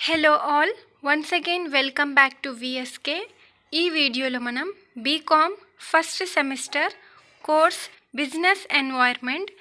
Hello all, once again welcome back to VSK. ఈ వీడియోలో మనం BCom first semester course business environment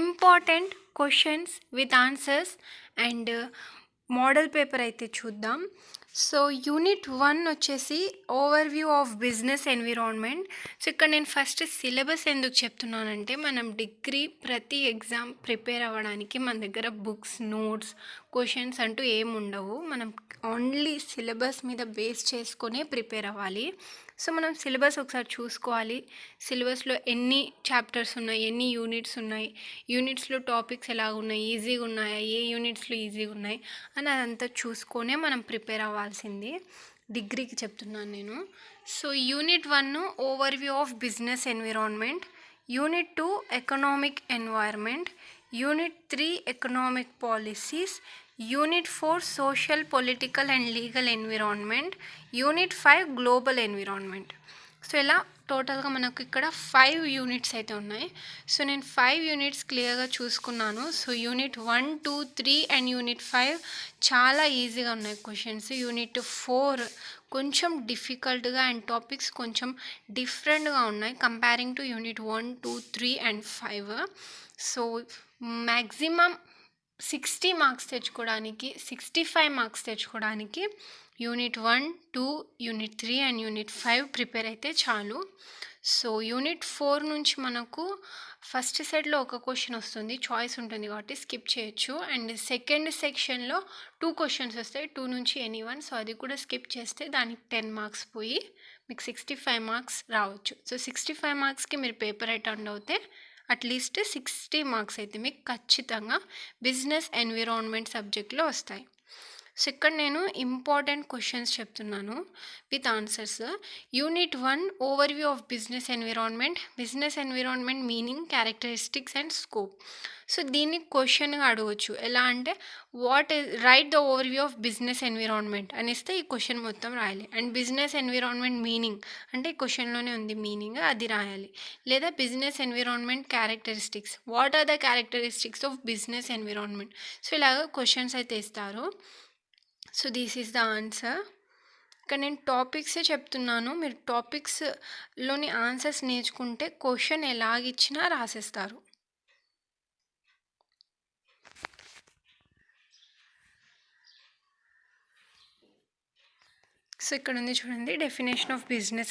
important questions with answers and model paper అయితే చూద్దాం. So unit 1 వచ్చేసి overview of business environment. So ఇక్కడ నేను first syllabus ఎందుకు చెప్తున్నానంటే, మనం డిగ్రీ ప్రతి ఎగ్జామ్ ప్రిపేర్ అవ్వడానికి మన దగ్గర బుక్స్, నోట్స్, క్వశ్చన్స్ అంటూ ఏమి ఉండవు. మనం ఓన్లీ సిలబస్ మీద బేస్ చేసుకొని ప్రిపేర్ అవ్వాలి. సో మనం సిలబస్ ఒకసారి చూసుకోవాలి. సిలబస్లో ఎన్ని చాప్టర్స్ ఉన్నాయి, ఎన్ని యూనిట్స్ ఉన్నాయి, యూనిట్స్లో టాపిక్స్ ఎలా ఉన్నాయి, ఈజీగా ఉన్నాయా, ఏ యూనిట్స్లో ఈజీగా ఉన్నాయి అని అదంతా చూసుకొనే మనం ప్రిపేర్ అవ్వాల్సింది. డిగ్రీకి చెప్తున్నాను నేను. So unit 1 overview of business environment, unit 2 economic environment, unit 3 economic policies, unit 4 social, political and legal environment, unit 5 global environment. So ఇలా టోటల్గా మనకు ఇక్కడ 5 యూనిట్స్ అయితే ఉన్నాయి. సో నేను 5 యూనిట్స్ క్లియర్గా చూసుకున్నాను. సో యూనిట్ 1, 2, 3 అండ్ యూనిట్ 5 చాలా ఈజీగా ఉన్నాయి క్వశ్చన్స్. యూనిట్ 4 కొంచెం డిఫికల్ట్గా అండ్ టాపిక్స్ కొంచెం డిఫరెంట్గా ఉన్నాయి comparing to unit 1, 2, 3 and 5. So maximum 60 marks తెచ్చుకోవడానికి, 65 మార్క్స్ తెచ్చుకోవడానికి unit 1, 2, unit 3 and unit 5 prepare అయితే చాలు. సో యూనిట్ 4 నుంచి మనకు ఫస్ట్ సెట్లో ఒక క్వశ్చన్ వస్తుంది, చాయిస్ ఉంటుంది కాబట్టి స్కిప్ చేయొచ్చు. అండ్ సెకండ్ సెక్షన్లో 2 క్వశ్చన్స్ వస్తాయి, 2 నుంచి ఎనీవన్. సో అది కూడా స్కిప్ చేస్తే దానికి 10 మార్క్స్ పోయి మీకు 65 మార్క్స్ రావచ్చు. సో 65 మార్క్స్కి మీరు పేపర్ అటెండ్ అవుతే అట్లీస్ట్ 60 మార్క్స్ అయితే మీకు ఖచ్చితంగా బిజినెస్ ఎన్విరాన్మెంట్ సబ్జెక్ట్లో వస్తాయి. సో ఇక్కడ నేను ఇంపార్టెంట్ క్వశ్చన్స్ చెప్తున్నాను with answers. Unit 1 overview of business environment, business environment meaning, characteristics and scope. So దీన్ని క్వశ్చన్గా అడగవచ్చు. ఎలా అంటే right the overview of business environment అని ఇస్తే ఈ క్వశ్చన్ మొత్తం రాయాలి. అండ్ బిజినెస్ ఎన్విరాన్మెంట్ మీనింగ్ అంటే ఈ క్వశ్చన్లోనే ఉంది మీనింగ్, అది రాయాలి. లేదా business environment characteristics, what are the characteristics of business environment. So ఇలాగ క్వశ్చన్స్ అయితే ఇస్తారు. So this is the answer. ఇక్కడ నేను టాపిక్సే చెప్తున్నాను, మీరు టాపిక్స్లోని ఆన్సర్స్ నేర్చుకుంటే క్వశ్చన్ ఎలాగిచ్చినా రాసేస్తారు. సో ఇక్కడ ఉంది చూడండి, definition of business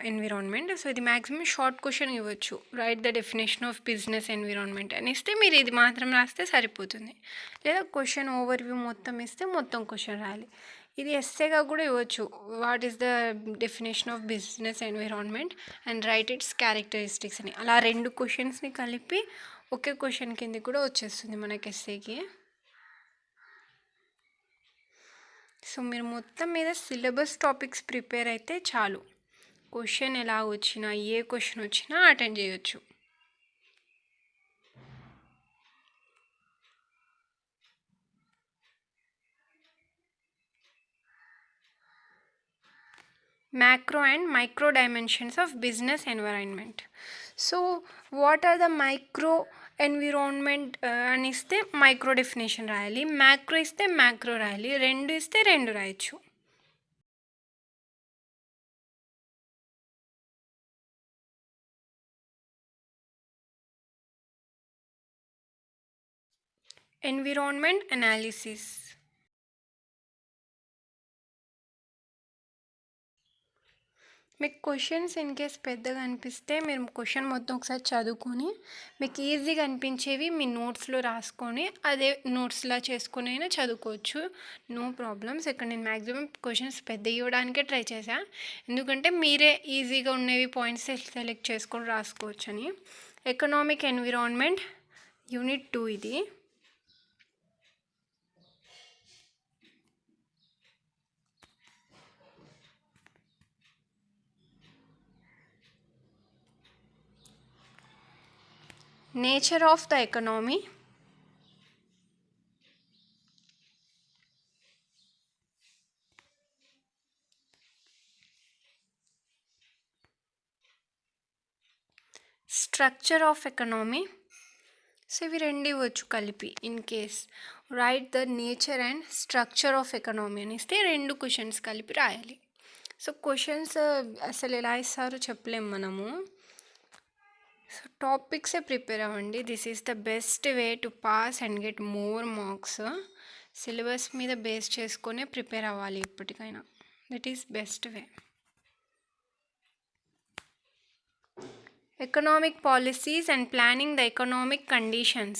environment. So ఇది మ్యాక్సిమం షార్ట్ క్వశ్చన్ ఇవ్వచ్చు, right the definition of business environment అని ఇస్తే మీరు ఇది మాత్రం రాస్తే సరిపోతుంది. లేదా క్వశ్చన్ ఓవర్వ్యూ మొత్తం ఇస్తే మొత్తం క్వశ్చన్ రాయాలి. ఇది ఎస్సేగా కూడా ఇవ్వచ్చు, what is the definition of business environment and right it's characteristics అని. అలా 2 క్వశ్చన్స్ని కలిపి ఒకే క్వశ్చన్ కింద కూడా వచ్చేస్తుంది మనకి ఎస్సేకి. సో మీరు మొత్తం మీద సిలబస్ టాపిక్స్ ప్రిపేర్ అయితే చాలు, క్వశ్చన్ ఎలా వచ్చినా, ఏ క్వశ్చన్ వచ్చినా అటెండ్ చేయొచ్చు. Macro and micro dimensions of business environment. So what are the micro environment అని ఇస్తే మైక్రో డెఫినేషన్ రాయాలి, మ్యాక్రో ఇస్తే మ్యాక్రో రాయాలి, 2 ఇస్తే 2 రాయొచ్చు. Environment analysis. మీకు క్వశ్చన్స్ ఇన్ కేస్ పెద్దగా అనిపిస్తే మీరు క్వశ్చన్ మొత్తం ఒకసారి చదువుకొని మీకు ఈజీగా అనిపించేవి మీ నోట్స్లో రాసుకొని అదే నోట్స్లా చేసుకొని అయినా చదువుకోవచ్చు, నో ప్రాబ్లమ్స్. ఇక్కడ నేను మ్యాక్సిమం క్వశ్చన్స్ పెద్ద ఇవ్వడానికే ట్రై చేశాను, ఎందుకంటే మీరే ఈజీగా ఉన్నవి పాయింట్స్ సెలెక్ట్ చేసుకొని రాసుకోవచ్చు అని. ఎకనామిక్ ఎన్విరాన్మెంట్ యూనిట్ 2 ఇది. Nature of the economy, structure of economy, so ఇవి రెండు ఇవ్వచ్చు కలిపి. In case right the nature and structure of economy అని ఇస్తే 2 క్వశ్చన్స్ కలిపి రాయాలి. సో క్వశ్చన్స్ అసలు ఎలా ఇస్తారో చెప్పలేము మనము. సో టాపిక్సే ప్రిపేర్ అవ్వండి. This is the best way to pass and get more marks. Syllabus మీద బేస్ చేసుకునే ప్రిపేర్ అవ్వాలి ఎప్పటికైనా. That is best way. Economic policies and planning the economic conditions.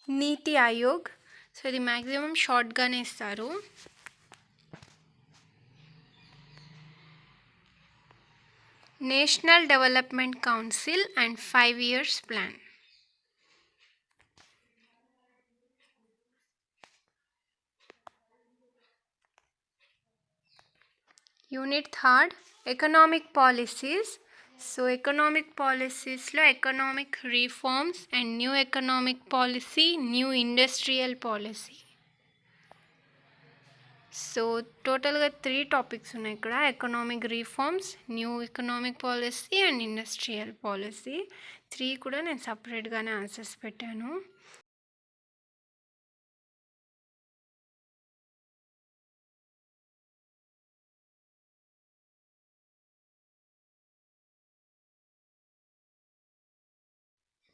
Niti Aayog. So ఇది మ్యాక్సిమం షార్ట్గానే ఇస్తారు. National development council and 5 years plan. Unit 3 economic policies. So economic పాలసీస్లో economic reforms and new economic policy, new industrial policy. So టోటల్గా 3 topics ఉన్నాయి ఇక్కడ. Economic reforms, new economic policy and industrial policy. 3 కూడా నేను సపరేట్గానే answers పెట్టాను.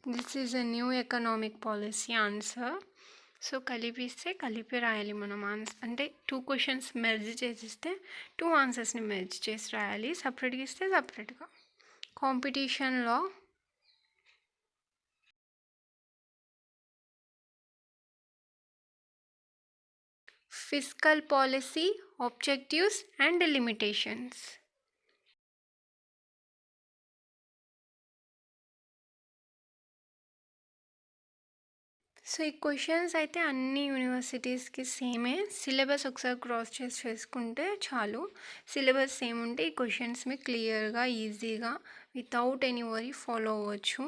This is a new economic policy answer. So కలిపిస్తే కలిపి రాయాలి మనం ఆన్సర్. అంటే 2 క్వశ్చన్స్ మెర్జ్ చేసిస్తే 2 ఆన్సర్స్ని మెర్జ్ చేసి రాయాలి. సపరేట్గా ఇస్తే సపరేట్గా. కాంపిటీషన్లో fiscal policy, objectives and limitations. So ఈ క్వశ్చన్స్ అయితే అన్ని యూనివర్సిటీస్కి సేమే. సిలబస్ ఒకసారి క్రాస్ చెక్ చేసుకుంటే చాలు. సిలబస్ సేమ్ ఉంటే ఈ క్వశ్చన్స్ మీకు క్లియర్గా, ఈజీగా, వితౌట్ ఎనీ వరీ ఫాలో అవ్వచ్చు.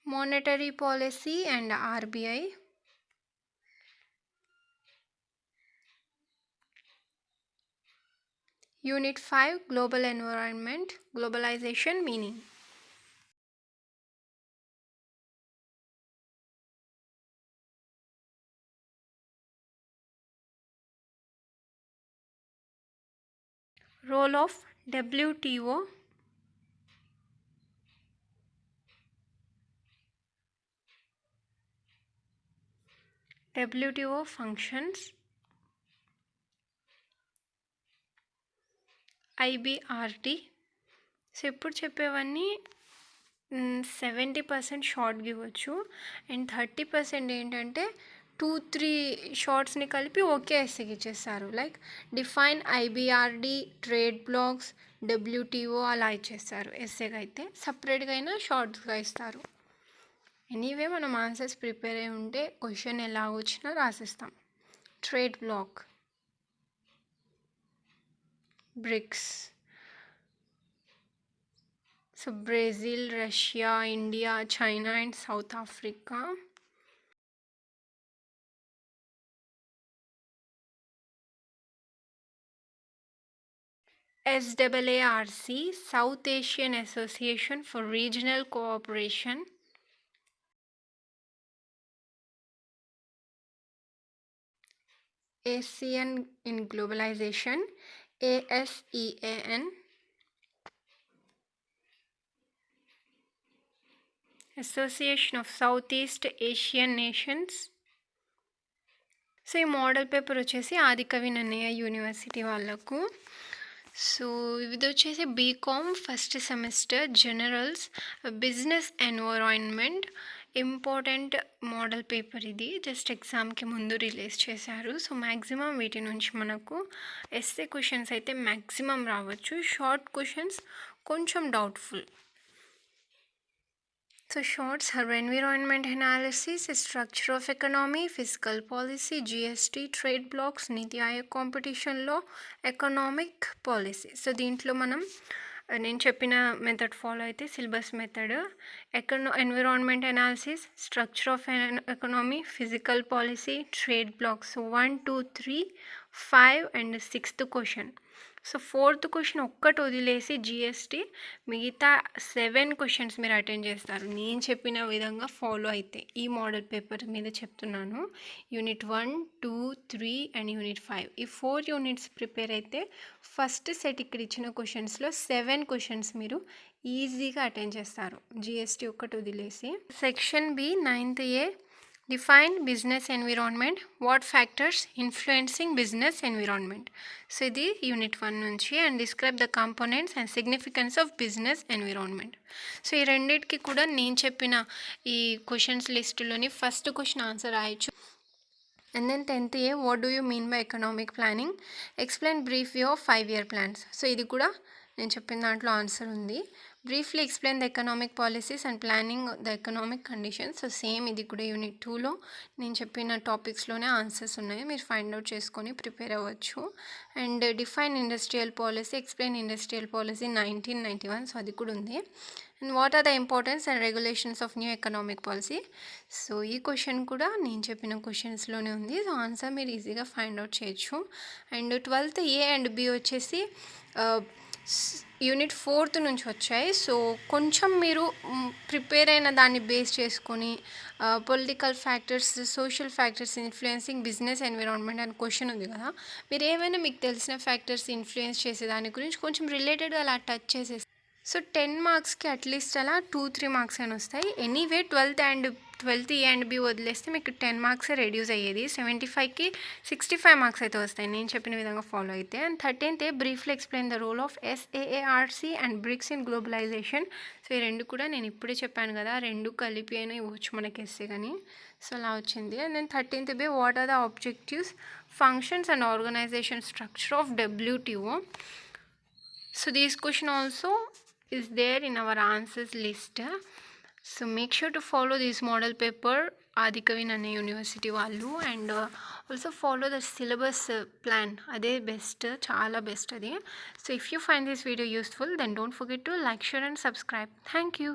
Monetary policy and RBI. Unit 5 global environment, globalisation meaning. Role of WTO. WTO functions. IBRT. So ఇప్పుడు చెప్పేవన్నీ 70% షార్ట్ ఇవ్వచ్చు అండ్ 30% ఏంటంటే 2-3 షార్ట్స్ని కలిపి ఒకే ఎస్సేకి ఇచ్చేస్తారు. Like define IBRD, trade blocks, WTO అలా ఇచ్చేస్తారు. ఎస్సేకి అయితే సపరేట్గా అయినా షార్ట్స్గా ఇస్తారు. ఎనీవే మనం ఆన్సర్స్ ప్రిపేర్ అయి ఉంటే క్వశ్చన్ ఎలా వచ్చినా రాసిస్తాం. Trade bloc, BRICS. So Brazil, Russia, India, China and South Africa. SAARC, South Asian Association for Regional Cooperation. ASEAN in Globalization, ASEAN. Association of Southeast Asian Nations. So ఈ model paper వచ్చేసి Adikavi Nannaya university వాళ్ళకు. So ఇది వచ్చేసి BCom first semester generals business environment important model paper. ఇది just ఎగ్జామ్కి ముందు release చేశారు. So maximum వీటి నుంచి మనకు ఎస్ఏ క్వశ్చన్స్ అయితే మ్యాక్సిమం రావచ్చు. షార్ట్ క్వశ్చన్స్ కొంచెం doubtful. So shorts are environment analysis, structure of economy, fiscal policy, GST, trade blocks, Niti Aayog competition law, economic policy. So దీంట్లో మనం నేను చెప్పిన మెథడ్ ఫాలో అయితే syllabus method environment analysis, structure of economy, physical policy, trade blocks 1, 2, 3, 5 and 6th question. So 4th question ఒక్కటి వదిలేసి GST మిగతా 7 questions మీరు attend చేస్తారు నేను చెప్పిన విధంగా ఫాలో అయితే. ఈ మోడల్ పేపర్ మీద చెప్తున్నాను. యూనిట్ 1, 2, 3 అండ్ యూనిట్ 5 ఈ 4 యూనిట్స్ ప్రిపేర్ అయితే ఫస్ట్ సెట్ ఇక్కడ ఇచ్చిన క్వశ్చన్స్లో 7 క్వశ్చన్స్ మీరు ఈజీగా అటెండ్ చేస్తారు జిఎస్టీ ఒక్కటి వదిలేసి. Section B 9th A Define business environment. What factors influencing business environment? So ఇది యూనిట్ 1 నుంచి and describe the components and significance of business environment. So ఈ రెండింటికి కూడా నేను చెప్పిన ఈ క్వశ్చన్స్ లిస్టులోని ఫస్ట్ క్వశ్చన్ ఆన్సర్ రాయొచ్చు. And then 10th A what do you mean by economic planning, explain brief view of 5-year plans. So ఇది కూడా నేను చెప్పిన దాంట్లో ఆన్సర్ ఉంది. Briefly explain the economic policies and planning the economic conditions. So same ఇది కూడా unit 2లో నేను చెప్పిన టాపిక్స్లోనే ఆన్సర్స్ ఉన్నాయి, మీరు ఫైండ్ అవుట్ చేసుకొని ప్రిపేర్ అవ్వచ్చు. And define industrial policy, explain industrial policy 1991. So అది కూడా ఉంది. And what are the importance and regulations of new economic policy. So ఈ క్వశ్చన్ కూడా నేను చెప్పిన క్వశ్చన్స్లోనే ఉంది. సో ఆన్సర్ మీరు ఈజీగా ఫైండ్ అవుట్ చేయొచ్చు. And 12th A and B వచ్చేసి యూనిట్ 4th నుంచి వచ్చాయి. సో కొంచెం మీరు ప్రిపేర్ అయిన దాన్ని బేస్ చేసుకొని political factors, social factors influencing business environment అని క్వశ్చన్ ఉంది కదా, మీరు ఏమైనా మీకు తెలిసిన ఫ్యాక్టర్స్ ఇన్ఫ్లుయెన్స్ చేసే దాని గురించి కొంచెం రిలేటెడ్గా అలా టచ్ చేసేసి సో 10 మార్క్స్కి అట్లీస్ట్ అలా 2-3 మార్క్స్ అని వస్తాయి. Anyway 12th A and B వదిలేస్తే మీకు 10 మార్క్స్ రెడ్యూస్ అయ్యేది. 75కి 65 మార్క్స్ అయితే వస్తాయి నేను చెప్పిన విధంగా ఫాలో అయితే. And 13th A briefly explain the role of SAARC and BRICS in globalisation. So ఈ రెండు కూడా నేను ఇప్పుడే చెప్పాను కదా, రెండు కలిపి అయినా ఇవ్వచ్చు మనకి ఎస్సే కానీ. సో అలా వచ్చింది. And then 13th B what are the objectives, functions and organisation structure of WTO. So this question also is there in our answers list. So make sure to follow this model paper Adikavi Nanna University vallu, and also follow the syllabus plan. Ade best, chala best adi. So if you find this video useful, then don't forget to like, share and subscribe. Thank you.